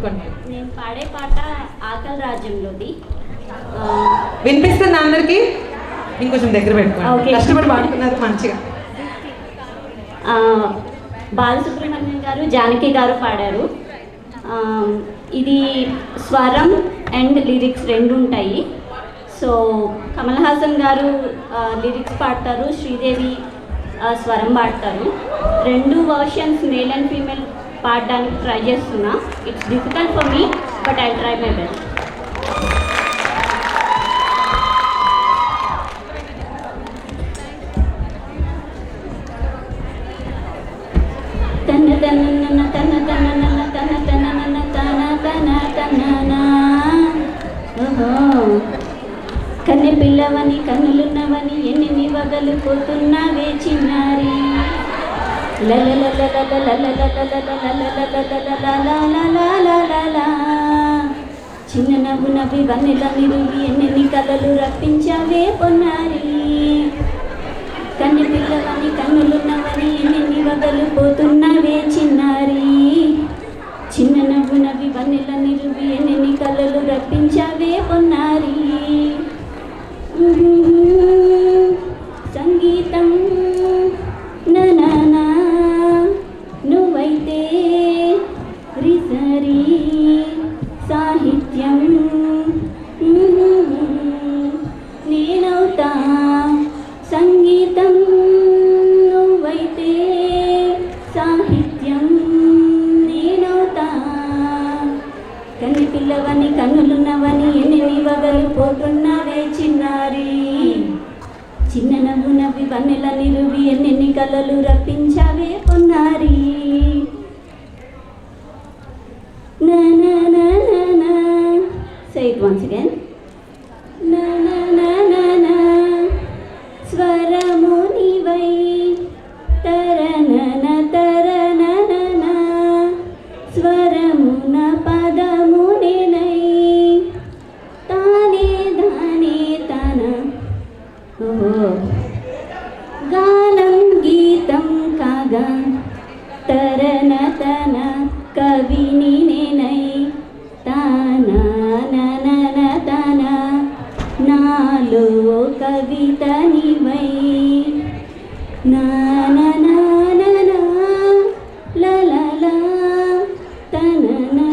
పెట్టుకోండి. నేను పాడే పాట ఆకలి రాజ్యంలోది. వినిపిస్తుంది అందరికి? ఇంకొంచెం దగ్గర పెట్టుకోండి. కష్టపడి పాడుతున్నారు మంచిగా. బాలసుబ్రహ్మణ్యం గారు, జానకి గారు పాడారు. ఇది స్వరం అండ్ లిరిక్స్ రెండు ఉంటాయి. సో కమల్ హాసన్ గారు లిరిక్స్ పాడతారు, శ్రీదేవి స్వరం పాడతారు. రెండు వర్షన్స్ మేల్ అండ్ ఫీమేల్ పాడడానికి ట్రై చేస్తున్నా. It's difficult for me, but I try my best. తన తన తన తన తన తన తన తన తన ఓహో కన్నె పిల్లవని కన్నులున్నవని ఎన్ని వగలు పోతున్నావే చిన్నారి చిన్న నవ్వు నవ్వి వన్నెల నిరువి ఎన్ని కలలు రప్పించావే పొన్నారి కన్నె పిల్లవని కన్నులున్నవని ఎన్ని వగలు పోతున్నావే చిన్నారి చిన్న నవ్వు నవ్వి వన్నెల నిరువి ఎన్ని కలలు రప్పించావే పొన్నారి సంగీతం ననా నువ్వైతే రిసరి సాహిత్యం నేనవుతా సంగీతం నువ్వైతే సాహిత్యం నేనవుతా కన్ని పిల్లవని కన్నులున్నవని ఎన్ని వగలు పోతున్నావే చిన్నారి చిన్న నవ్వు నవ్వి వన్నెల నిరువి ఎన్ని కలలు రప్పించావే పొన్నారి నా నా నా నా నా say it once again నా నా నా నా నా స్వరము నీవై తరనన తరనన స్వరమున పదము నేనై తానే దానే తన గానం గీతం కాగా తరన తన కవిని నేనై తానా నన తన నాలో కవిత నీవై నానా లలలా తననా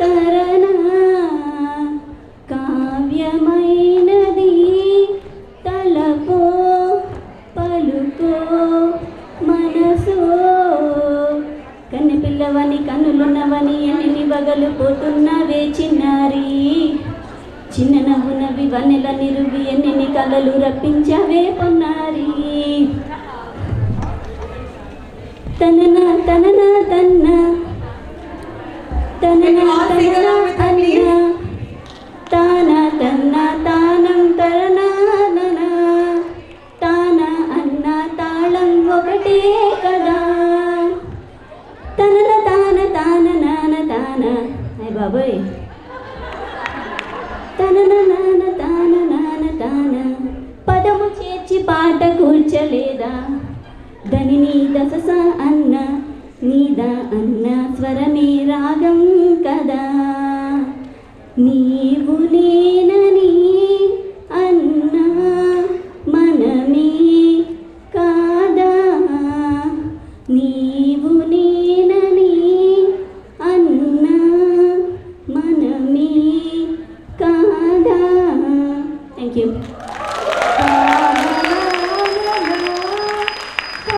తరనా కావ్యమైనది తలపో పలుకో మనసో కన్నె పిల్లవని కన్నులున్నవని ఎన్ని వగలు పోతున్నవే చిన్నారి చిన్న నవ్వు నవ్వి వన్నెల నిరువి ఎన్ని కలలు రప్పించవే పొన్నారి తనన తనన తన్న తనన తనన అన్న తాన తన్న తానం తరనానన తాన అన్న తాళం ఒకటే కదా తనన తాన తాన నాన తాన అయ్య బాబోయ్ తనన నాన తాన నాన తాన పదము చేర్చి పాట కూర్చలేదా దని నీదస అన్న నీదా అన్న స్వరమే రాగం కదా నీవు నేనని అన్నా మనమే కాదా నీవు నేనని అన్నా మనమే కాదా. Thank you.